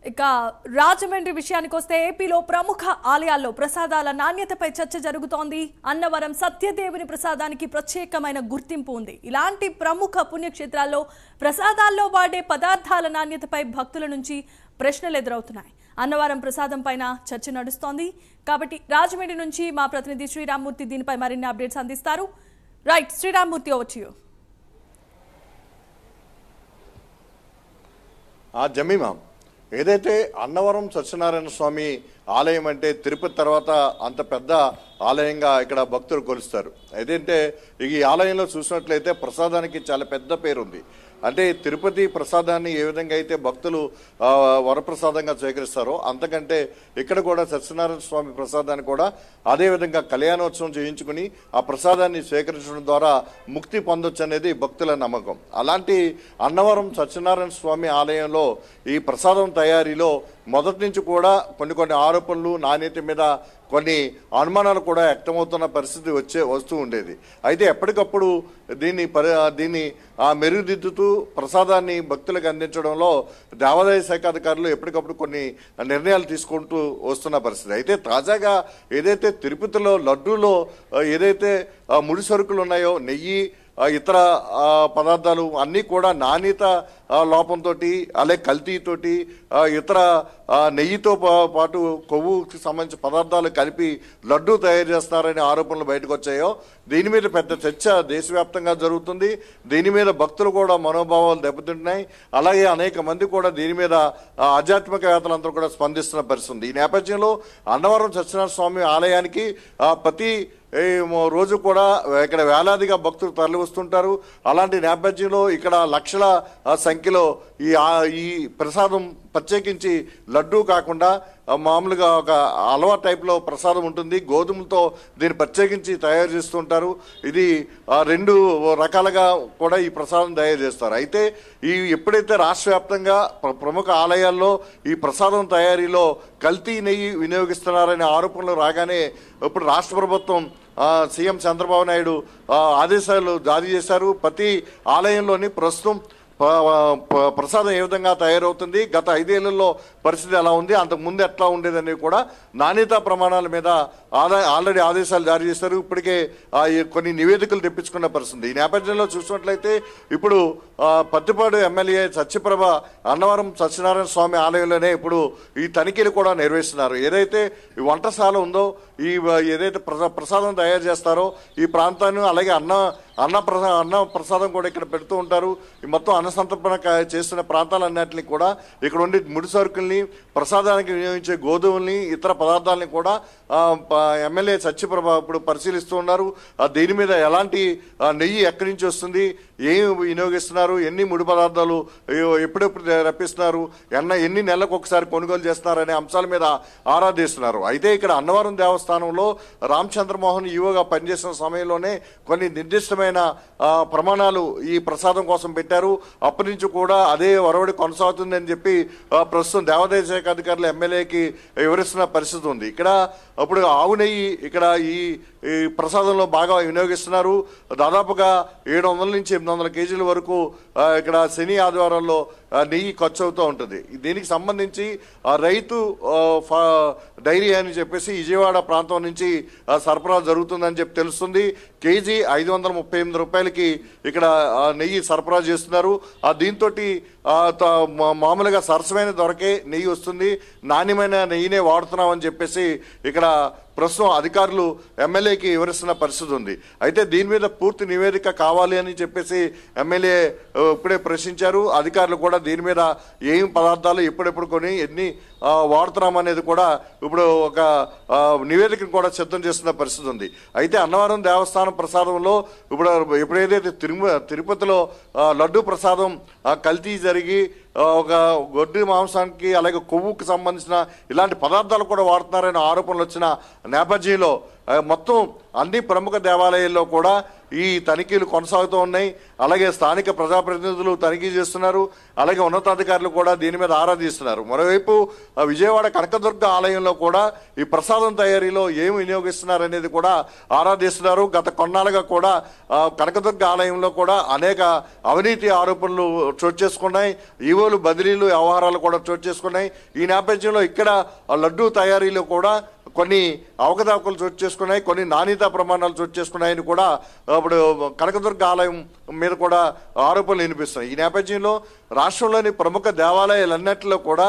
ఇక రాజమండ్రి విషయానికి వస్తే ఏపీలో ప్రముఖ ఆలయాల్లో ప్రసాదాల నాణ్యతపై చర్చ జరుగుతోంది. అన్నవరం సత్యదేవుని ప్రసాదానికి ప్రత్యేకమైన గుర్తింపు ఉంది. ఇలాంటి ప్రముఖ పుణ్యక్షేత్రాల్లో ప్రసాదాల్లో వాడే పదార్థాల నాణ్యతపై భక్తుల నుంచి ప్రశ్నలు ఎదురవుతున్నాయి. అన్నవరం ప్రసాదం పైన చర్చ నడుస్తోంది. కాబట్టి రాజమండ్రి నుంచి మా ప్రతినిధి శ్రీరామ్మూర్తి దీనిపై మరిన్ని అప్డేట్స్ అందిస్తారు. Right Sriramamurthy, over to you. Jemima, ఏదైతే అన్నవరం సత్యనారాయణ స్వామి ఆలయం అంటే తిరుపతి తర్వాత అంత పెద్ద ఆలయంగా ఇక్కడ భక్తులు కొలుస్తారు. ఏదంటే ఈ ఆలయంలో చూసినట్లయితే ప్రసాదానికి చాలా పెద్ద పేరుంది. అంటే తిరుపతి ప్రసాదాన్ని ఏ విధంగా అయితే భక్తులు వరప్రసాదంగా స్వీకరిస్తారో అంతకంటే ఇక్కడ కూడా సత్యనారాయణ స్వామి ప్రసాదాన్ని కూడా అదేవిధంగా కళ్యాణోత్సవం చేయించుకుని ఆ ప్రసాదాన్ని స్వీకరించడం ద్వారా ముక్తి పొందొచ్చు అనేది భక్తుల నమ్మకం. అలాంటి అన్నవరం సత్యనారాయణ స్వామి ఆలయంలో ఈ ప్రసాదం తయారీలో మొదటి నుంచి కూడా కొన్ని ఆరోపణలు, నాణ్యత మీద కొన్ని అనుమానాలు కూడా వ్యక్తమవుతున్న పరిస్థితి వస్తూ ఉండేది. అయితే ఎప్పటికప్పుడు దీన్ని మెరుగుదిద్దుతూ ప్రసాదాన్ని భక్తులకు అందించడంలో దేవాదాయ శాఖ అధికారులు ఎప్పటికప్పుడు కొన్ని నిర్ణయాలు తీసుకుంటూ వస్తున్న పరిస్థితి. అయితే తాజాగా ఏదైతే తిరుపతిలో లడ్డూలో ఏదైతే ముడి సరుకులు ఉన్నాయో, నెయ్యి, ఇతర పదార్థాలు అన్నీ కూడా నాణ్యత లోపంతో అలాగే కల్తీతోటి ఇతర నెయ్యితో పాటు కొవ్వుకి సంబంధించిన పదార్థాలు కలిపి లడ్డూ తయారు చేస్తున్నారనే ఆరోపణలు బయటకు వచ్చాయో దీని మీద పెద్ద చర్చ దేశవ్యాప్తంగా జరుగుతుంది. దీని మీద భక్తులు కూడా మనోభావాలు దెబ్బతింటున్నాయి. అలాగే అనేక మంది కూడా దీని మీద ఆధ్యాత్మికవేత్తలందరూ కూడా స్పందిస్తున్న పరిస్థితి. ఈ నేపథ్యంలో అన్నవరం సత్యనారాయణ స్వామి ఆలయానికి ప్రతి రోజు కూడా ఇక్కడ వేలాదిగా భక్తులు తరలి వస్తుంటారు. అలాంటి నేపథ్యంలో ఇక్కడ లక్షల సంఖ్యలో ఈ ప్రసాదం ప్రత్యేకించి లడ్డూ కాకుండా మామూలుగా ఒక హల్వా టైప్లో ప్రసాదం ఉంటుంది. గోధుమలతో దీన్ని ప్రత్యేకించి తయారు చేస్తుంటారు. ఇది రెండు రకాలుగా కూడా ఈ ప్రసాదం తయారు చేస్తారు. అయితే ఎప్పుడైతే రాష్ట్ర వ్యాప్తంగా ప్రముఖ ఆలయాల్లో ఈ ప్రసాదం తయారీలో కల్తీ నెయ్యి వినియోగిస్తున్నారనే ఆరోపణలు రాగానే ఇప్పుడు రాష్ట్ర ప్రభుత్వం సీఎం చంద్రబాబు నాయుడు ఆదేశాలు జారీ చేశారు. ప్రతి ఆలయంలోని ప్రస్తుతం ప్రసాదం ఏ విధంగా తయారవుతుంది, గత 5 ఏళ్లలో పరిస్థితి ఎలా ఉంది, అంతకుముందు ఎట్లా ఉండేదని కూడా నాణ్యతా ప్రమాణాల మీద ఆల్రెడీ ఆదేశాలు జారీ చేశారు. ఇప్పటికే కొన్ని నివేదికలు తెప్పించుకున్న పరిస్థితి. ఈ నేపథ్యంలో చూసినట్లయితే ఇప్పుడు పత్తిపాడు ఎమ్మెల్యే సత్యప్రభ అన్నవరం సత్యనారాయణ స్వామి ఆలయంలోనే ఇప్పుడు ఈ తనిఖీలు కూడా నిర్వహిస్తున్నారు. ఏదైతే ఈ వంటశాల ఉందో, ఏదైతే ప్రసాదం తయారు చేస్తారో ఈ ప్రాంతాన్ని, అలాగే అన్న ప్రసాదం కూడా ఇక్కడ పెడుతూ ఉంటారు. ఈ మొత్తం అన్నసంతర్పణ చేస్తున్న ప్రాంతాలన్నింటినీ కూడా ఇక్కడ ఉండి ముడి సరుకుల్ని, ప్రసాదానికి వినియోగించే గోధుమల్ని, ఇతర పదార్థాలని కూడా ఎమ్మెల్యే సత్యప్రభ ఇప్పుడు పరిశీలిస్తూ ఉన్నారు. దీని మీద ఎలాంటి నెయ్యి ఎక్కడి నుంచి వస్తుంది, ఏమి వినియోగిస్తున్నారు, ఎన్ని ముడి పదార్థాలు ఎప్పుడెప్పుడు రప్పిస్తున్నారు, ఎన్ని నెలలకు ఒకసారి కొనుగోలు చేస్తున్నారు అనే అంశాల మీద ఆరాధిస్తున్నారు. అయితే ఇక్కడ అన్నవరం దేవస్థానంలో రామచంద్రమోహన్ ఈవోగా పనిచేసిన సమయంలోనే కొన్ని నిర్దిష్టమైన ప్రమాణాలు ఈ ప్రసాదం కోసం పెట్టారు. అప్పటి నుంచి కూడా అదే ఒరవడి కొనసాగుతుందని చెప్పి ప్రస్తుతం దేవాదాయ శాఖ అధికారులు ఎమ్మెల్యేకి వివరిస్తున్న పరిస్థితి ఉంది. ఇక్కడ అప్పుడు ఆవు నెయ్యి ఇక్కడ ఈ ప్రసాదంలో బాగా వినియోగిస్తున్నారు. దాదాపుగా 700 నుంచి 800 కేజీల వరకు ఇక్కడ శని ఆదివారాల్లో నెయ్యి ఖర్చు అవుతూ ఉంటుంది. దీనికి సంబంధించి రైతు డైరీ అని చెప్పేసి విజయవాడ ప్రాంతం నుంచి సరఫరా జరుగుతుందని చెప్పి తెలుస్తుంది. కేజీ 538 రూపాయలకి ఇక్కడ నెయ్యి సరఫరా చేస్తున్నారు. దీంతో మామూలుగా సరసమైన దొరకే నెయ్యి వస్తుంది, నాణ్యమైన నెయ్యినే వాడుతున్నామని చెప్పేసి ఇక్కడ ప్రస్తుతం అధికారులు ఎమ్మెల్యేకి వివరిస్తున్న పరిస్థితి ఉంది. అయితే దీని మీద పూర్తి నివేదిక కావాలి అని చెప్పేసి ఎమ్మెల్యే ఇప్పుడే ప్రశ్నించారు. అధికారులు కూడా దీని మీద ఏం పదార్థాలు ఎప్పుడెప్పుడు కొని ఎన్ని వాడుతున్నాం అనేది కూడా ఇప్పుడు ఒక నివేదికను కూడా సిద్ధం చేస్తున్న పరిస్థితి ఉంది. అయితే అన్నవరం దేవస్థానం ప్రసాదంలో ఇప్పుడు ఏదైతే తిరుపతిలో లడ్డూ ప్రసాదం కల్తీ జరిగి ఒక గొడ్డు మాంసానికి అలాగే కొవ్వుకి సంబంధించిన ఇలాంటి పదార్థాలు కూడా వాడుతున్నారనే ఆరోపణలు వచ్చిన నేపథ్యంలో మొత్తం అన్ని ప్రముఖ దేవాలయాల్లో కూడా ఈ తనిఖీలు కొనసాగుతూ ఉన్నాయి. అలాగే స్థానిక ప్రజాప్రతినిధులు తనిఖీ చేస్తున్నారు. అలాగే ఉన్నతాధికారులు కూడా దీని మీద ఆరా తీస్తున్నారు. మరోవైపు విజయవాడ కనకదుర్గ ఆలయంలో కూడా ఈ ప్రసాదం తయారీలో ఏమి వినియోగిస్తున్నారు అనేది కూడా ఆరా తీస్తున్నారు. గత కొన్నాళ్ళుగా కూడా కనకదుర్గ ఆలయంలో కూడా అనేక అవినీతి ఆరోపణలు చోటు చేసుకున్నాయి. ఈవో కొనుగోలు బదిలీలు వ్యవహారాలు కూడా చోటు చేసుకున్నాయి. ఈ నేపథ్యంలో ఇక్కడ లడ్డూ తయారీలో కూడా కొన్ని అవకతవకలు చోటు చేసుకున్నాయి, కొన్ని నాణ్యతా ప్రమాణాలు చోటు చేసుకున్నాయని కూడా ఇప్పుడు కనకదుర్గ ఆలయం మీద కూడా ఆరోపణలు వినిపిస్తున్నాయి. ఈ నేపథ్యంలో రాష్ట్రంలోని ప్రముఖ దేవాలయాలన్నింటిలో కూడా